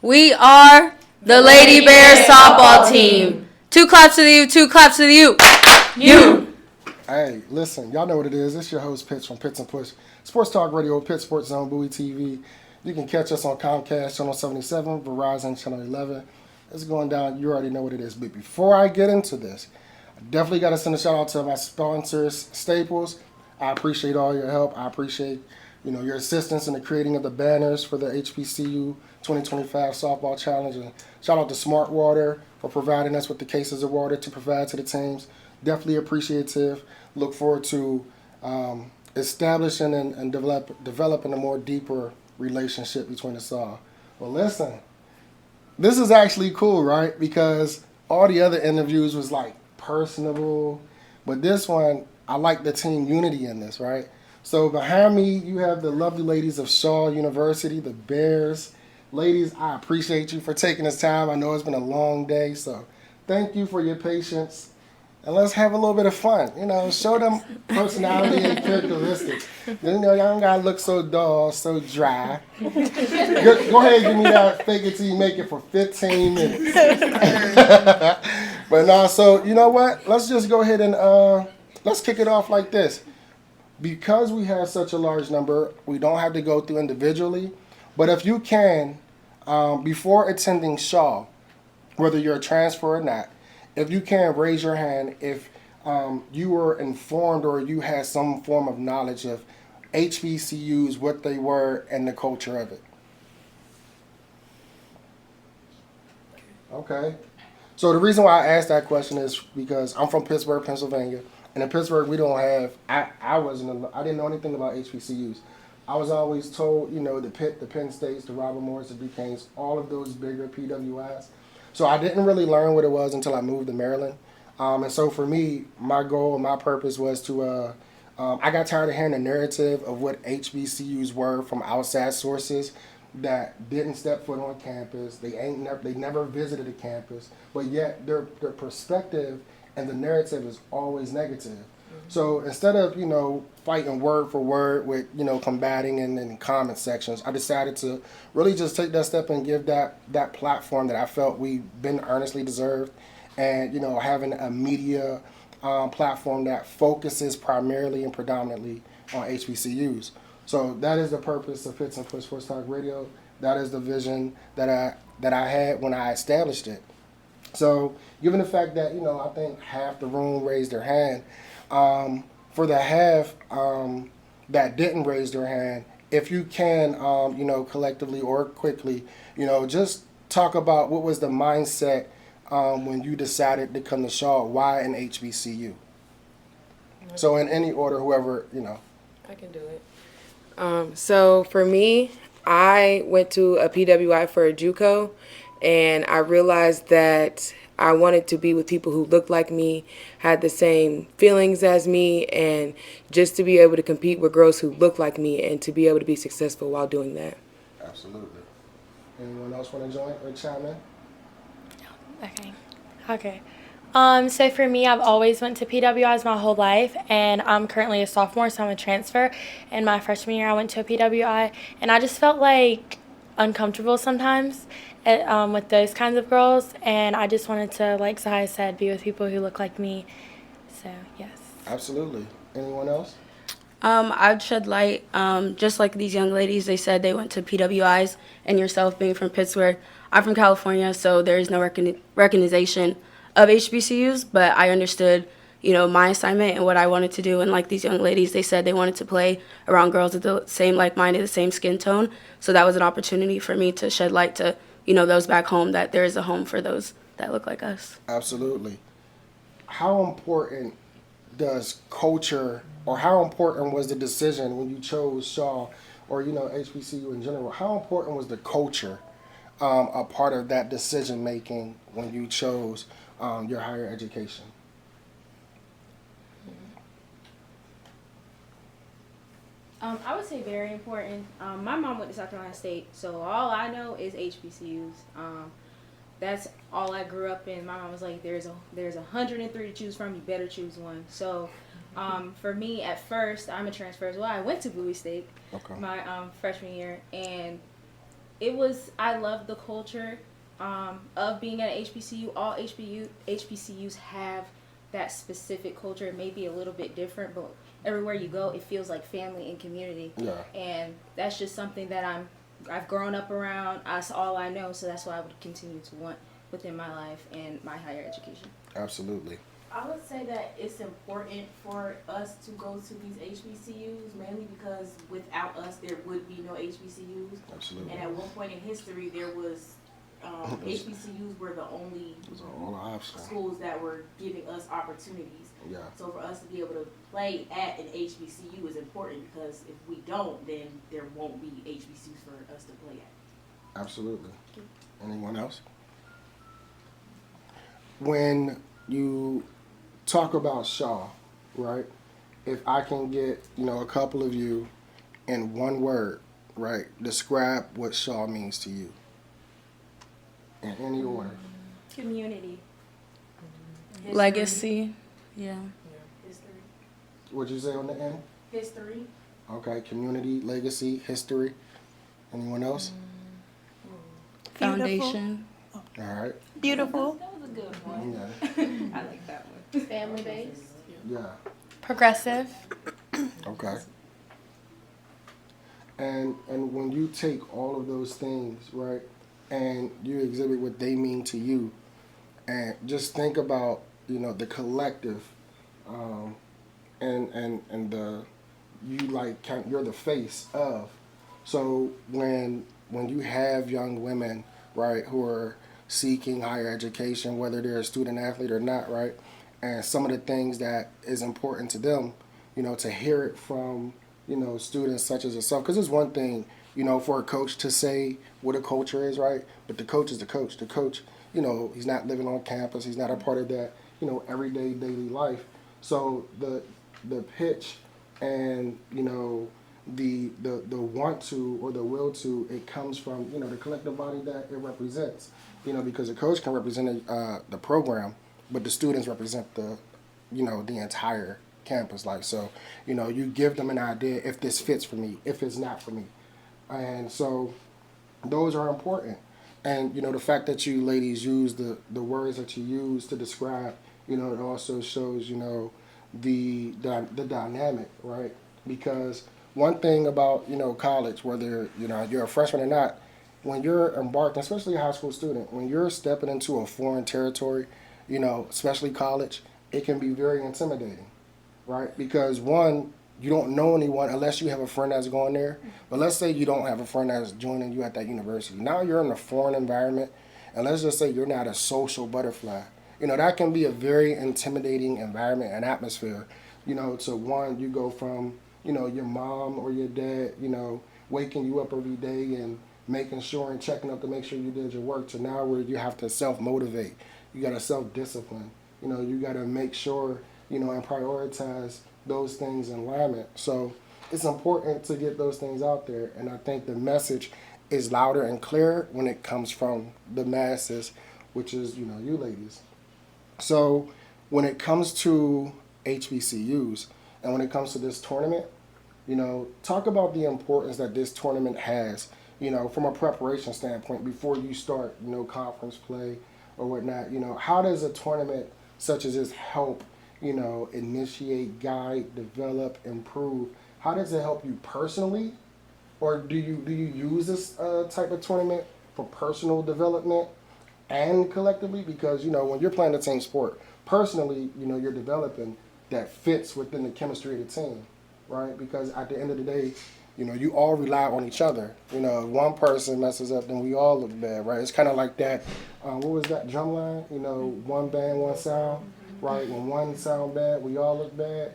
We are the Lady Bears softball team. 2 claps to the U, 2 claps to the U. You. Hey, listen, y'all know what it is. It's your host, Pitch from Pitts and Push. Sports Talk Radio, Pitt Sports Zone, Bowie TV. You can catch us on Comcast, Channel 77, Verizon, Channel 11. It's going down. You already know what it is. But before I get into this, I definitely got to send a shout out to my sponsors, Staples. I appreciate all your help. I appreciate your assistance in the creating of the banners for the HBCU 2025 Softball Challenge. And shout out to Smart Water for providing us with the cases of water to provide to the teams. Definitely appreciative. Look forward to establishing and developing a more deeper relationship between us all. Well, listen, this is actually cool, right? Because all the other interviews was like personable, but this one, I like the team unity in this, right? So behind me, you have the lovely ladies of Shaw University, the Bears. Ladies, I appreciate you for taking this time. I know it's been a long day, so thank you for your patience. And let's have a little bit of fun. Show them personality and characteristics. Y'all don't gotta look so dull, so dry. Go ahead and give me that fake it till you make it for 15 minutes. But no, so you know what? Let's just go ahead and let's kick it off like this. Because we have such a large number, we don't have to go through individually. But if you can, before attending Shaw, whether you're a transfer or not, if you can, raise your hand if you were informed or you had some form of knowledge of HBCUs, what they were, and the culture of it. Okay. So the reason why I asked that question is because I'm from Pittsburgh, Pennsylvania. And in Pittsburgh, we don't have, I didn't know anything about HBCUs. I was always told, the Pitt, the Penn States, the Robert Morris, the Duquesnes, all of those bigger PWIs. So I didn't really learn what it was until I moved to Maryland. And so for me, my goal and my purpose was to, I got tired of hearing the narrative of what HBCUs were from outside sources that didn't step foot on campus. They never visited a campus, but yet their perspective and the narrative is always negative. Mm-hmm. So instead of, fighting word for word with, combating in comment sections, I decided to really just take that step and give that platform that I felt we've been earnestly deserved. And, having a media platform that focuses primarily and predominantly on HBCUs. So that is the purpose of Pitts and Push Sports Talk Radio. That is the vision that I had when I established it. So, given the fact that, I think half the room raised their hand, for the half that didn't raise their hand, if you can, collectively or quickly, just talk about what was the mindset when you decided to come to Shaw, why an HBCU? So, in any order, whoever, I can do it. So, for me, I went to a PWI for a JUCO. And I realized that I wanted to be with people who looked like me, had the same feelings as me, and just to be able to compete with girls who look like me and to be able to be successful while doing that. Absolutely. Anyone else want to join or chime in? Okay. So for me, I've always went to PWIs my whole life, and I'm currently a sophomore, so I'm a transfer. And my freshman year, I went to a PWI, and I just felt like uncomfortable sometimes with those kinds of girls, and I just wanted to, like Sahai said, be with people who look like me. So yes. Absolutely. Anyone else? I'd shed light, just like these young ladies, they said they went to PWIs, and yourself being from Pittsburgh. I'm from California, so there is no recognition of HBCUs, but I understood, my assignment and what I wanted to do. And like these young ladies, they said they wanted to play around girls with the same like-minded, the same skin tone. So that was an opportunity for me to shed light to, those back home, that there is a home for those that look like us. Absolutely. How important does culture, or how important was the decision when you chose Shaw or, HBCU in general? How important was the culture a part of that decision-making when you chose your higher education? I would say very important. My mom went to South Carolina State, so all I know is HBCUs. That's all I grew up in. My mom was like, there's 103 to choose from. You better choose one. So for me, at first, I'm a transfer as well. I went to Bowie State my freshman year, and I love the culture of being at HBCU. All HBCUs have that specific culture. It may be a little bit different, but everywhere you go, it feels like family and community. Yeah. And that's just something that I've grown up around. That's all I know, so that's what I would continue to want within my life and my higher education. Absolutely. I would say that it's important for us to go to these HBCUs, mainly because without us, there would be no HBCUs. Absolutely. And at one point in history, there was HBCUs were the only Those are all options. schools that were giving us opportunities. Yeah. So for us to be able to play at an HBCU is important, because if we don't, then there won't be HBCUs for us to play at. Absolutely. Anyone else? When you talk about Shaw, right? If I can get, a couple of you in one word, right? Describe what Shaw means to you. In any order. Community. Legacy. Yeah. History. What'd you say on the end? History. Okay, community, legacy, history. Anyone else? Foundation. All right. Beautiful. That was a good one. Yeah. I like that one. Family based. Yeah. Progressive. Okay. And when you take all of those things, right, and you exhibit what they mean to you, and just think about, the collective, and you're the face of. So when you have young women, right, who are seeking higher education, whether they're a student athlete or not, right, and some of the things that is important to them, to hear it from, students such as yourself, because it's one thing, for a coach to say what a culture is, right, but the coach is the coach. The coach, he's not living on campus, he's not a part of that, everyday daily life. So the pitch and, the want to or the will to, it comes from, the collective body that it represents, because a coach can represent the program, but the students represent the entire campus life. So, you give them an idea if this fits for me, if it's not for me. And so those are important. And, the fact that you ladies use the words that you use to describe, it also shows, the dynamic, right? Because one thing about, college, whether, you're a freshman or not, when you're embarking, especially a high school student, when you're stepping into a foreign territory, especially college, it can be very intimidating, right? Because one, you don't know anyone unless you have a friend that's going there. But let's say you don't have a friend that's joining you at that university. Now you're in a foreign environment, and let's just say you're not a social butterfly. That can be a very intimidating environment and atmosphere. To one, you go from, your mom or your dad, waking you up every day and making sure and checking up to make sure you did your work, to now where you have to self-motivate. You got to self-discipline. You got to make sure, and prioritize those things in alignment. So it's important to get those things out there. And I think the message is louder and clearer when it comes from the masses, which is, you ladies. So when it comes to HBCUs and when it comes to this tournament, talk about the importance that this tournament has, from a preparation standpoint before you start, conference play or whatnot. How does a tournament such as this help, initiate, guide, develop, improve? How does it help you personally? Or do you use this type of tournament for personal development and collectively? Because, when you're playing a team sport, personally, you're developing that fits within the chemistry of the team, right? Because at the end of the day, you all rely on each other. If one person messes up, then we all look bad, right? It's kind of like that, what was that drum line? One band, one sound, right? When one sound bad, we all look bad.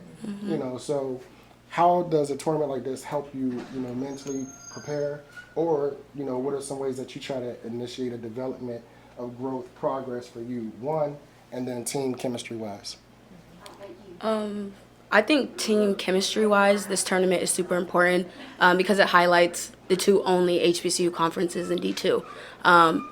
So how does a tournament like this help you, mentally prepare? Or, what are some ways that you try to initiate a development of growth, progress for you, one, and then team chemistry-wise? I think team chemistry-wise, this tournament is super important because it highlights the two only HBCU conferences in D2.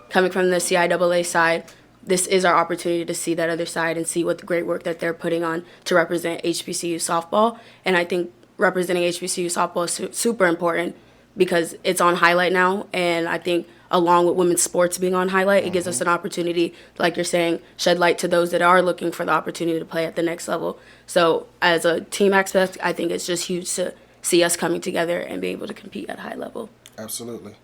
Coming from the CIAA side, this is our opportunity to see that other side and see what the great work that they're putting on to represent HBCU softball. And I think representing HBCU softball is super important because it's on highlight now. And I think along with women's sports being on highlight, it gives us an opportunity, like you're saying, shed light to those that are looking for the opportunity to play at the next level. So as a team aspect, I think it's just huge to see us coming together and be able to compete at a high level. Absolutely.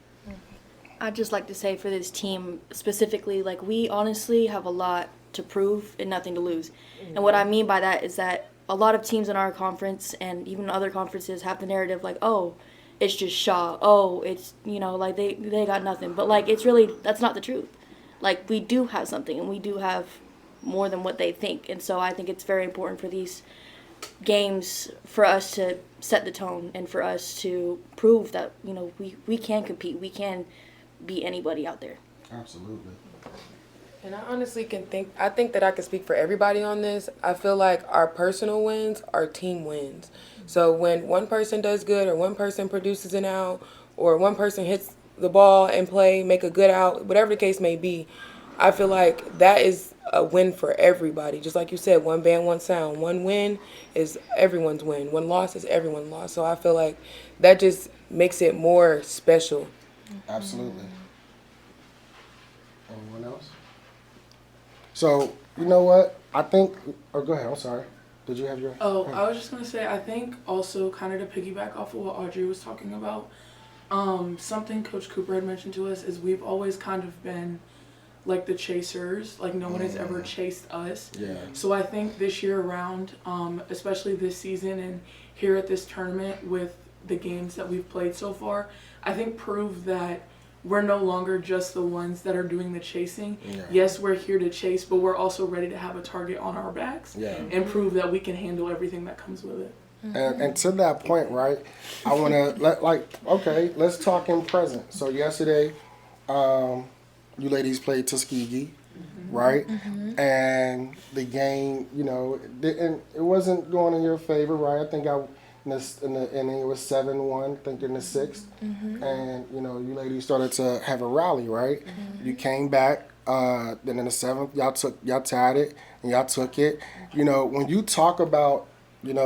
I'd just like to say for this team specifically, like, we honestly have a lot to prove and nothing to lose. And what I mean by that is that a lot of teams in our conference and even other conferences have the narrative like, oh, it's just Shaw. Oh, it's, like they got nothing. But like, it's really, that's not the truth. Like, we do have something, and we do have more than what they think. And so I think it's very important for these games for us to set the tone and for us to prove that, we can compete. We can beat anybody out there. Absolutely. And I honestly I think that I can speak for everybody on this. I feel like our personal wins are team wins. So when one person does good, or one person produces an out, or one person hits the ball and make a good out, whatever the case may be, I feel like that is a win for everybody. Just like you said, one band, one sound. One win is everyone's win. One loss is everyone's loss. So I feel like that just makes it more special. Absolutely. Anyone else? So, you know what? I think, go ahead, I'm sorry. Did you have your... Oh, I was just going to say, I think also kind of to piggyback off of what Audrey was talking about, something Coach Cooper had mentioned to us is we've always kind of been like the chasers. Like, no one has ever chased us. Yeah. So I think this year around, especially this season and here at this tournament with the games that we've played so far, I think prove that we're no longer just the ones that are doing the chasing. Yeah. Yes, we're here to chase, but we're also ready to have a target on our backs and prove that we can handle everything that comes with it. And to that point, right, I want to, let's talk in present. So yesterday, you ladies played Tuskegee, right? And the game, it wasn't going in your favor, right? I think in the inning, it was 7-1, I think in the sixth. And, you ladies started to have a rally, right? You came back. Then in the seventh, y'all tied it, and y'all took it. When you talk about,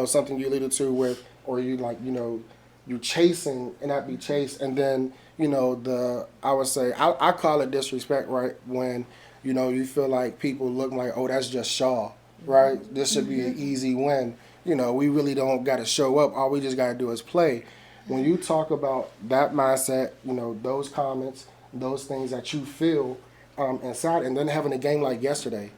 something you alluded to with, or you you chasing and not be chased, and then, I would say, I call it disrespect, right? When, you feel like people look like, oh, that's just Shaw, right? This should be an easy win. We really don't got to show up. All we just got to do is play. When you talk about that mindset, those comments, those things that you feel inside, and then having a game like yesterday,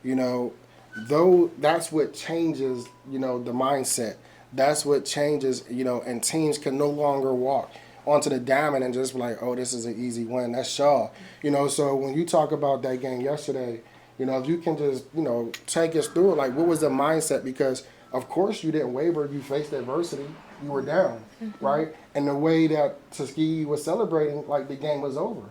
though that's what changes, the mindset. That's what changes, and teams can no longer walk onto the diamond and just be like, oh, this is an easy win. That's Shaw. So when you talk about that game yesterday, if you can just, take us through it, like, what was the mindset? Because of course you didn't waver. You faced adversity. You were down, right? And the way that Tuskegee was celebrating, like the game was over,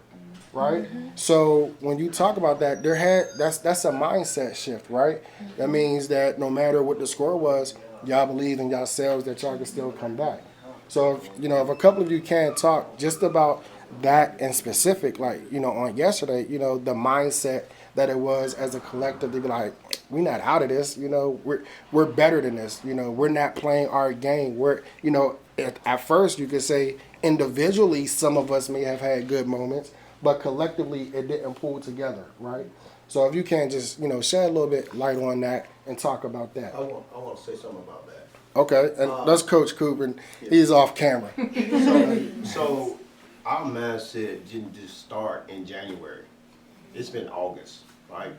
right? So when you talk about that, that's a mindset shift, right? That means that no matter what the score was, y'all believe in yourselves that y'all can still come back. So if a couple of you can talk just about that in specific, like on yesterday, the mindset that it was as a collective to be like, we're not out of this, we're better than this, we're not playing our game. We're, at first you could say individually some of us may have had good moments, but collectively it didn't pull together, right? So if you can just, shed a little bit light on that and talk about that. I want to say something about that. Okay, and that's Coach Cooper. He's off camera. So our mindset didn't just start in January. It's been August, right?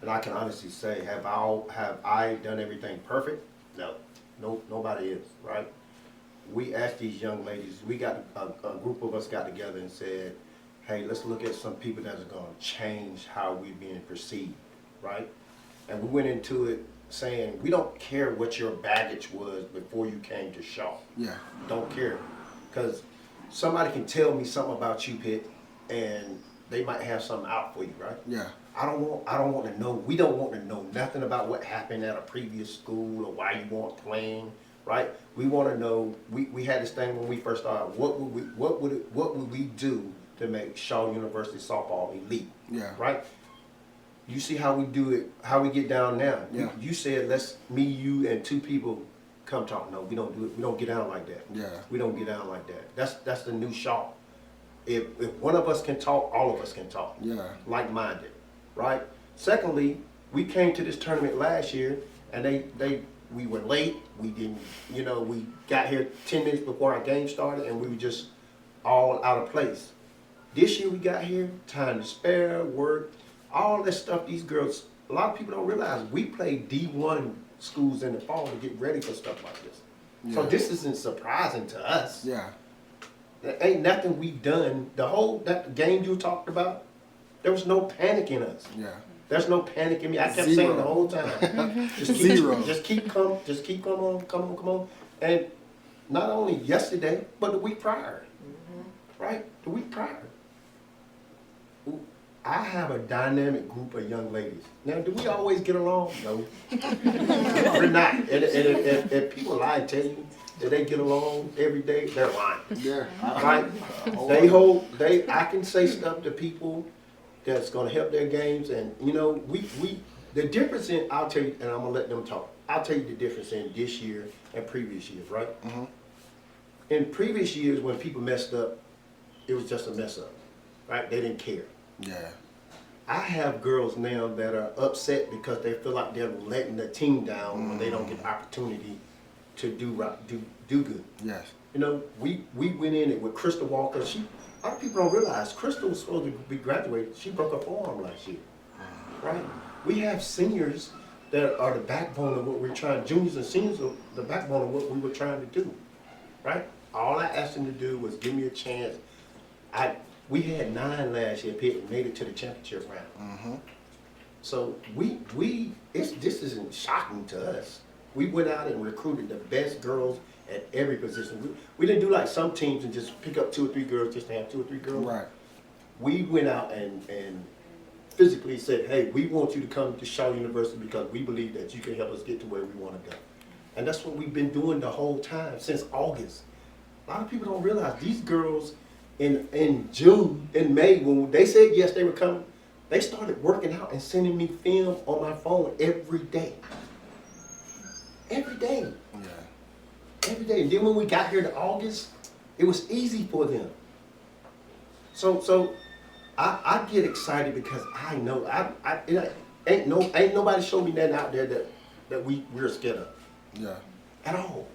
And I can honestly say, have I done everything perfect? No, nobody is, right? We asked these young ladies, we got a group of us got together and said, hey, let's look at some people that are going to change how we're being perceived, right? And we went into it saying, we don't care what your baggage was before you came to Shaw. Yeah. Don't care. Because somebody can tell me something about you, Pitt, and they might have something out for you, right? Yeah. I don't want to know, we don't want to know nothing about what happened at a previous school or why you weren't playing, right? We want to know, we had this thing when we first started, what would we do to make Shaw University softball elite? Yeah. Right? You see how we do it, how we get down now. Yeah. You said, me, you, and two people come talk. No, we don't do it. We don't get down like that. Yeah. We don't get down like that. That's the new Shaw. If one of us can talk, all of us can talk. Yeah. Like-minded, right? Secondly, we came to this tournament last year, and we were late. We didn't, we got here 10 minutes before our game started, and we were just all out of place. This year we got here, time to spare, work, all that stuff. These girls, a lot of people don't realize we play D1 schools in the fall to get ready for stuff like this. Yeah. So this isn't surprising to us. Yeah. There ain't nothing we've done. That game you talked about, there was no panic in us. Yeah. There's no panic in me. I kept Zero. saying the whole time. Zero. Just keep come on. And not only yesterday, but the week prior. Right? The week prior. I have a dynamic group of young ladies. Now, do we always get along? No. We're not. And if people lie and tell you that they get along every day, they're lying. Yeah. Right? I can say stuff to people that's gonna help their games, and the difference in, I'll tell you, and I'm gonna let them talk. I'll tell you the difference in this year and previous years, right? Mm-hmm. In previous years, when people messed up, it was just a mess up, right? They didn't care. Yeah. I have girls now that are upset because they feel like they're letting the team down when they don't get the opportunity to do good. Yes. We went in it with Crystal Walker. A lot of people don't realize Crystal was supposed to be graduated. She broke her forearm last year, right? We have seniors that are the backbone of what we're trying. Juniors and seniors are the backbone of what we were trying to do, right? All I asked them to do was give me a chance. We had 9 last year, Pitt, and made it to the championship round. Mm-hmm. So this isn't shocking to us. We went out and recruited the best girls at every position. We didn't do like some teams and just pick up 2 or 3 girls just to have 2 or 3 girls. Right. We went out and physically said, hey, we want you to come to Shaw University because we believe that you can help us get to where we want to go. And that's what we've been doing the whole time, since August. A lot of people don't realize these girls in June, in May, when they said yes, they would come, they started working out and sending me film on my phone every day. Every day. Yeah. Every day. And then when we got here to August, it was easy for them. So I get excited because I know ain't nobody showed me nothing out there that we're scared of. Yeah. At all.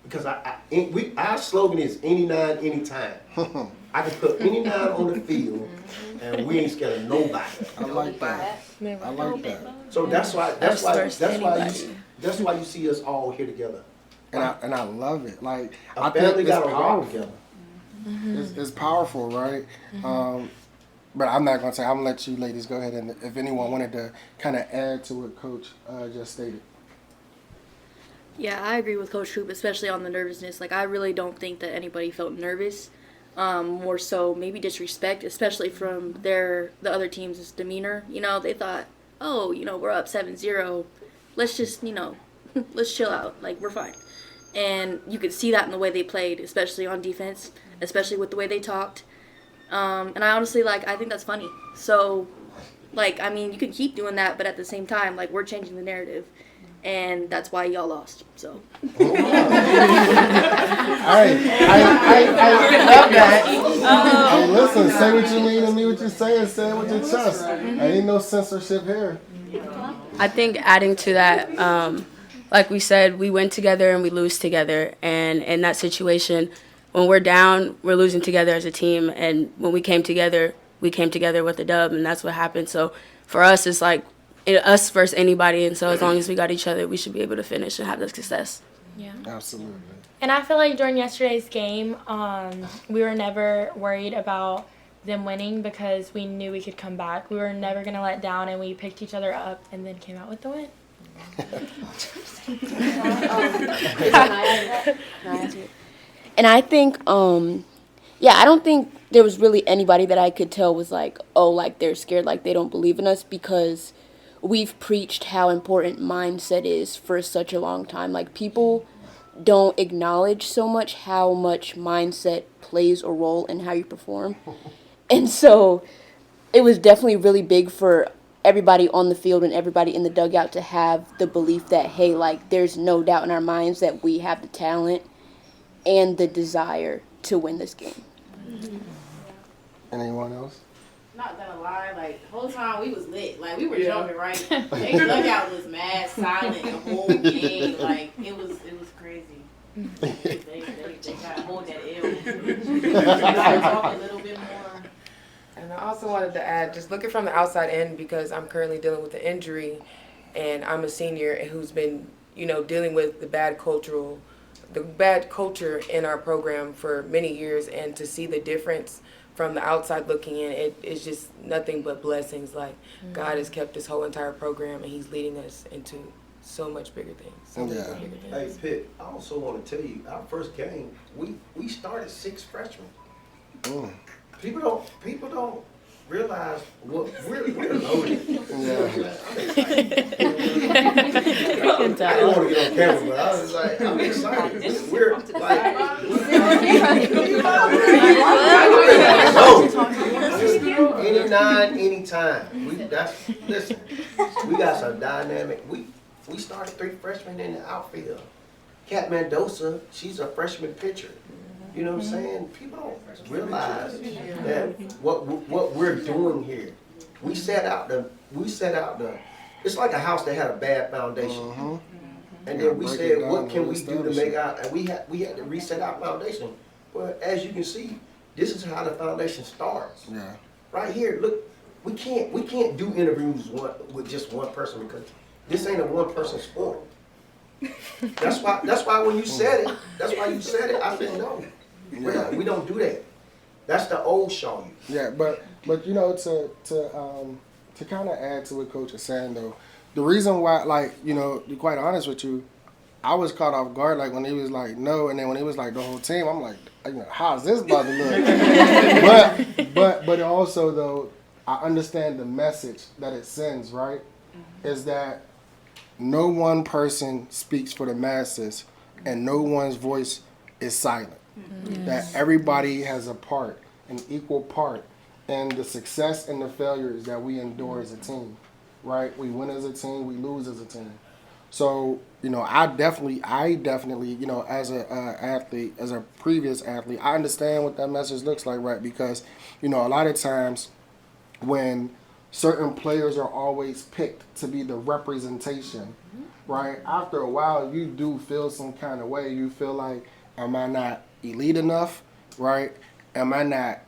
Because our slogan is any 9, anytime. I can put any 9 on the field and we ain't scared of nobody. I like that. I like that. So that's why you see us all here together. And I love it. Like, Our I think family it's got to rock powerful. together. It's powerful, right? But I'm not gonna say. I'm gonna let you ladies go ahead, and if anyone wanted to kind of add to what Coach just stated. Yeah, I agree with Coach Coop, especially on the nervousness. Like, I really don't think that anybody felt nervous. More so maybe disrespect, especially from the other team's demeanor. They thought, oh, we're up 7-0. Let's just, let's chill out. Like, we're fine. And you could see that in the way they played, especially on defense, especially with the way they talked. And I honestly, I think that's funny. So, you can keep doing that, but at the same time, we're changing the narrative. And that's why y'all lost. So. I love that. Hey, listen, say what you mean and mean what you're saying. Say it with your chest. Ain't no censorship here. I think adding to that, like we said, we win together and we lose together. And in that situation, when we're down, we're losing together as a team. And when we came together with a dub, and that's what happened. So for us, it's like us versus anybody. And so as long as we got each other, we should be able to finish and have the success. Yeah. Absolutely. And I feel like during yesterday's game, we were never worried about them winning because we knew we could come back. We were never going to let down, and we picked each other up and then came out with the win. And I think, I don't think there was really anybody that I could tell was they're scared, they don't believe in us, because we've preached how important mindset is for such a long time. People don't acknowledge so much how much mindset plays a role in how you perform. And so it was definitely really big for everybody on the field and everybody in the dugout to have the belief that, hey, like, there's no doubt in our minds that we have the talent and the desire to win this game. Anyone else? Not gonna lie, like the whole time we was lit. Like we were jumping right. They dugout was mad silent the whole game. Like it was crazy. They gotta hold that ill. Talk a little bit more. And I also wanted to add, just looking from the outside in, because I'm currently dealing with an injury, and I'm a senior who's been, dealing with the bad culture in our program for many years, and to see the difference from the outside looking in, it is just nothing but blessings. Like God has kept this whole entire program, and He's leading us into so much bigger things. Bigger things. Hey, Pitt, I also want to tell you, our first game, we started 6 freshmen. People don't realize what we're loaded. I didn't want to get on camera, but I was like, I'm excited. We're like, anytime. Listen, we got some dynamic. We started 3 freshmen in the outfield. Kat Mendoza, she's a freshman pitcher. You know what I'm saying? People don't realize that what we're doing here. We set out the. It's like a house that had a bad foundation, and then we said, what can we do to make out? And we had to reset our foundation. But as you can see, this is how the foundation starts. Yeah. Right here, look, we can't do interviews with just one person, because this ain't a one person sport. That's why when you said it, I said no. We don't do that. That's the old Shaw. Yeah, but to kind of add to what Coach is saying though, the reason why, like, to be quite honest with you, I was caught off guard, like when he was like no, and then when he was like the whole team, I'm like, how's this about to look? but also though, I understand the message that it sends, right? Is that no one person speaks for the masses, and no one's voice is silent. That everybody has a part, an equal part, in the success and the failures that we endure as a team, right? We win as a team, we lose as a team. So, I definitely, as a athlete, as a previous athlete, I understand what that message looks like, right? Because, a lot of times when certain players are always picked to be the representation, right? After a while, you do feel some kind of way. You feel like, am I not elite enough, right? Am I not,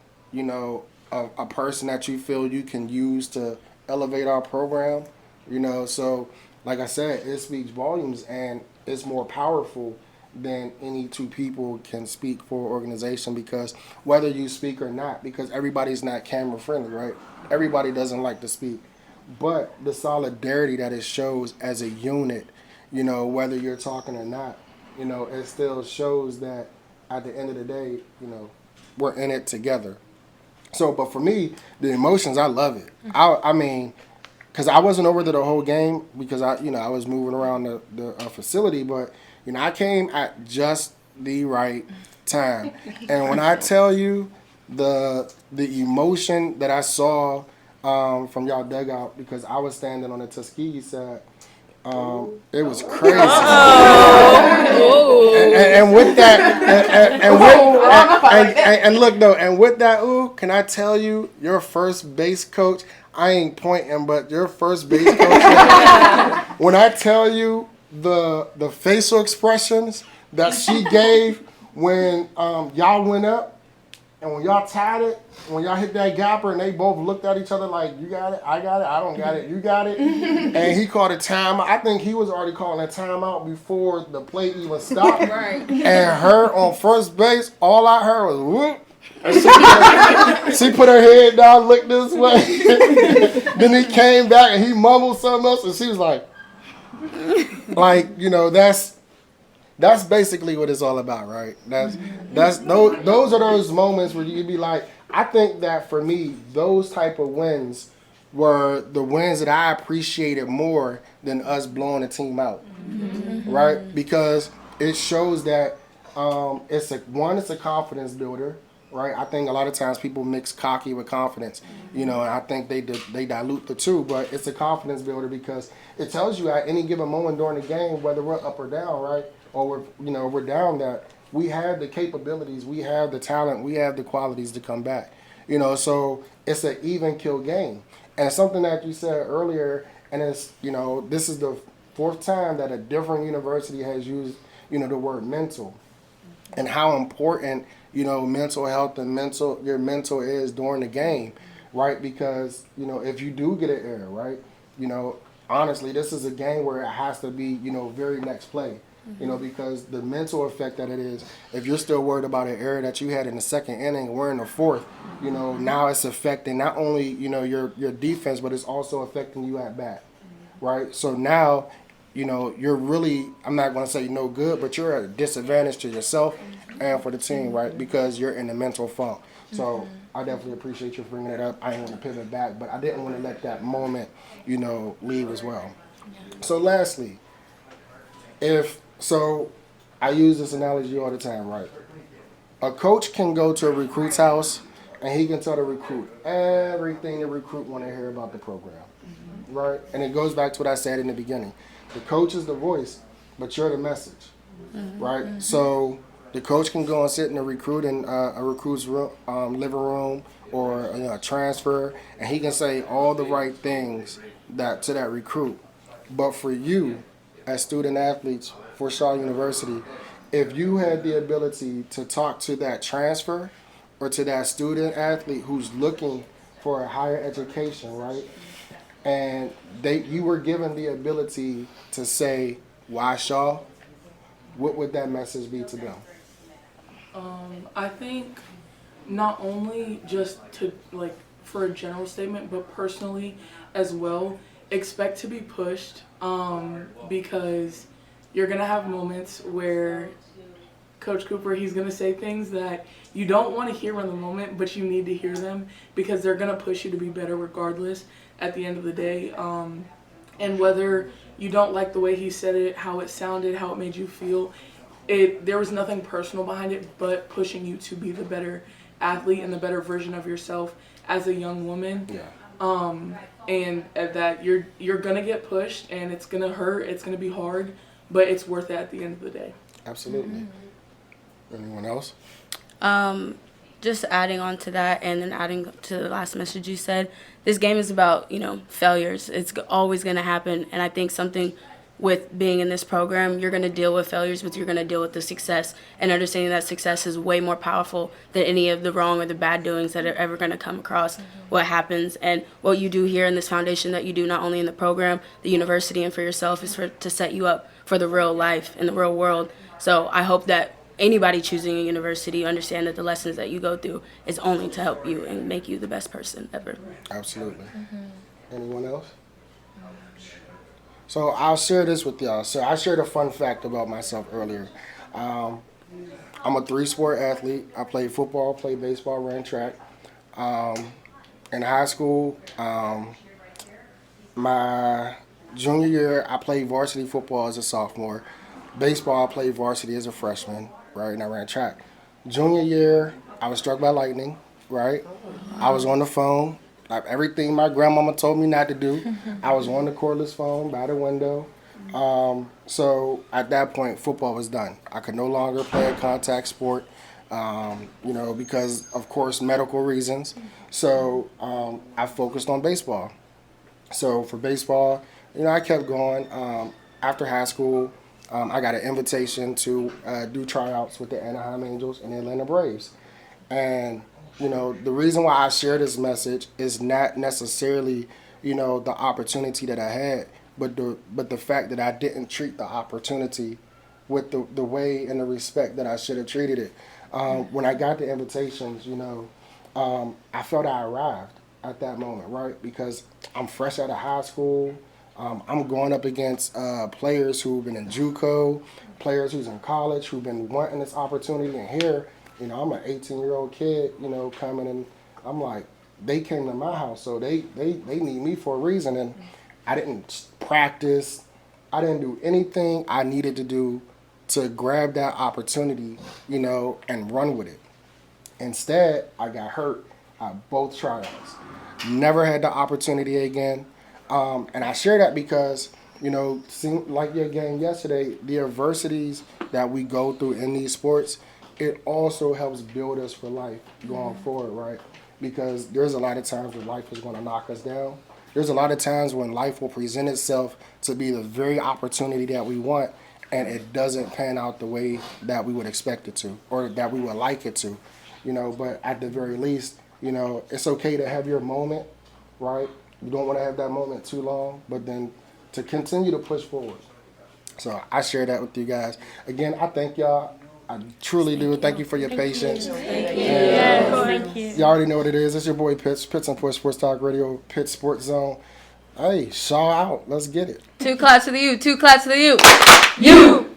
a person that you feel you can use to elevate our program? So like I said, it speaks volumes, and it's more powerful than any 2 people can speak for an organization, because whether you speak or not, because everybody's not camera friendly, right? Everybody doesn't like to speak. But the solidarity that it shows as a unit, whether you're talking or not, it still shows that at the end of the day, we're in it together. So, but for me, the emotions, I love it. I mean, because I wasn't over there the whole game, because I was moving around the facility, but I came at just the right time. And when I tell you the emotion that I saw from y'all dugout, because I was standing on the Tuskegee side, it was crazy. And with that, and look though, and with that, can I tell you, your first base coach, I ain't pointing, but your first base coach, when I tell you the facial expressions that she gave when y'all went up, and when y'all tied it, when y'all hit that gapper, and they both looked at each other like, you got it, I got it, I don't got it, you got it. And he called a timeout. I think he was already calling a timeout before the play even stopped. Right. And her on first base, all I heard was whoop. And she put her head down, looked this way. Then he came back and he mumbled something else, and she was like, that's basically what it's all about, right? Those are those moments where you can be like, I think that for me, those type of wins were the wins that I appreciated more than us blowing a team out, right? Because it shows that it's a confidence builder, right? I think a lot of times people mix cocky with confidence, you know, and I think they dilute the two, but it's a confidence builder because it tells you at any given moment during the game, whether we're up or down, right, or we're down, that we have the capabilities, we have the talent, we have the qualities to come back, you know. So it's an even kill game, and something that you said earlier, and it's, you know, this is the fourth time that a different university has used, you know, the word mental, and how important, you know, mental health and your mental is during the game, right? Because, you know, if you do get an error, right, you know, honestly, this is a game where it has to be, you know, very next play, you know, because the mental effect that it is, if you're still worried about an error that you had in the second inning and we're in the fourth, you know, now it's affecting not only, you know, your defense, but it's also affecting you at bat, right? So now, you know, you're really, I'm not going to say no good, but you're at a disadvantage to yourself and for the team, right? Because you're in the mental funk. So I definitely appreciate you bringing it up. I ain't going to pivot back, but I didn't want to let that moment, you know, leave as well. So lastly, I use this analogy all the time, right? A coach can go to a recruit's house and he can tell the recruit everything the recruit want to hear about the program, right? And it goes back to what I said in the beginning. The coach is the voice, but you're the message, right? So the coach can go and sit in a recruit's room, living room, or a transfer, and he can say all the right things to that recruit. But for you, as student athletes for Shaw University, if you had the ability to talk to that transfer or to that student athlete who's looking for a higher education, right? And you were given the ability to say, why Shaw? What would that message be to them? I think not only just to, like, for a general statement, but personally as well, expect to be pushed, because you're going to have moments where Coach Cooper, he's going to say things that you don't want to hear in the moment, but you need to hear them because they're going to push you to be better regardless at the end of the day. And whether you don't like the way he said it, how it sounded, how it made you feel, there was nothing personal behind it but pushing you to be the better athlete and the better version of yourself as a young woman. Yeah. And that you're going to get pushed and it's going to hurt, it's going to be hard, but it's worth it at the end of the day. Absolutely. Anyone else? Just adding on to that and then adding to the last message you said, this game is about, you know, failures. It's always going to happen. And I think something with being in this program, you're going to deal with failures, but you're going to deal with the success and understanding that success is way more powerful than any of the wrong or the bad doings that are ever going to come across what happens. And what you do here in this foundation that you do not only in the program, the university, and for yourself is to set you up for the real life in the real world. So I hope that anybody choosing a university understand that the lessons that you go through is only to help you and make you the best person ever. Absolutely. Anyone else? So I'll share this with y'all. So I shared a fun fact about myself earlier. I'm a 3-sport athlete. I played football, played baseball, ran track. In high school, my junior year, I played varsity football as a sophomore. Baseball, I played varsity as a freshman, right, and I ran track. Junior year, I was struck by lightning, right? I was on the phone, like everything my grandmama told me not to do. I was on the cordless phone by the window. So at that point, football was done. I could no longer play a contact sport, you know, because, of course, medical reasons. So I focused on baseball. So for baseball, you know, I kept going. After high school, I got an invitation to do tryouts with the Anaheim Angels and the Atlanta Braves. And, you know, the reason why I share this message is not necessarily, you know, the opportunity that I had, but the fact that I didn't treat the opportunity with the way and the respect that I should have treated it. When I got the invitations, you know, I felt I arrived at that moment, right? Because I'm fresh out of high school. I'm going up against players who've been in JUCO, players who's in college, who've been wanting this opportunity. And here, you know, I'm an 18-year-old kid, you know, coming, and I'm like, they came to my house, so they need me for a reason. And I didn't practice. I didn't do anything I needed to do to grab that opportunity, you know, and run with it. Instead, I got hurt at both tryouts. Never had the opportunity again. And I share that because, like your game yesterday, the adversities that we go through in these sports, it also helps build us for life going forward, right? Because there's a lot of times when life is going to knock us down. There's a lot of times when life will present itself to be the very opportunity that we want, and it doesn't pan out the way that we would expect it to, or that we would like it to, But at the very least, it's okay to have your moment, right? You don't want to have that moment too long, but then to continue to push forward. So I share that with you guys. Again, I thank y'all. I truly do. Thank you for your patience. Thank you. You already know what it is. It's your boy Pitts and Push Sports Talk Radio, Pitts Sports Zone. Hey, Shaw out. Let's get it. 2 claps to the U. 2 claps to the U. You.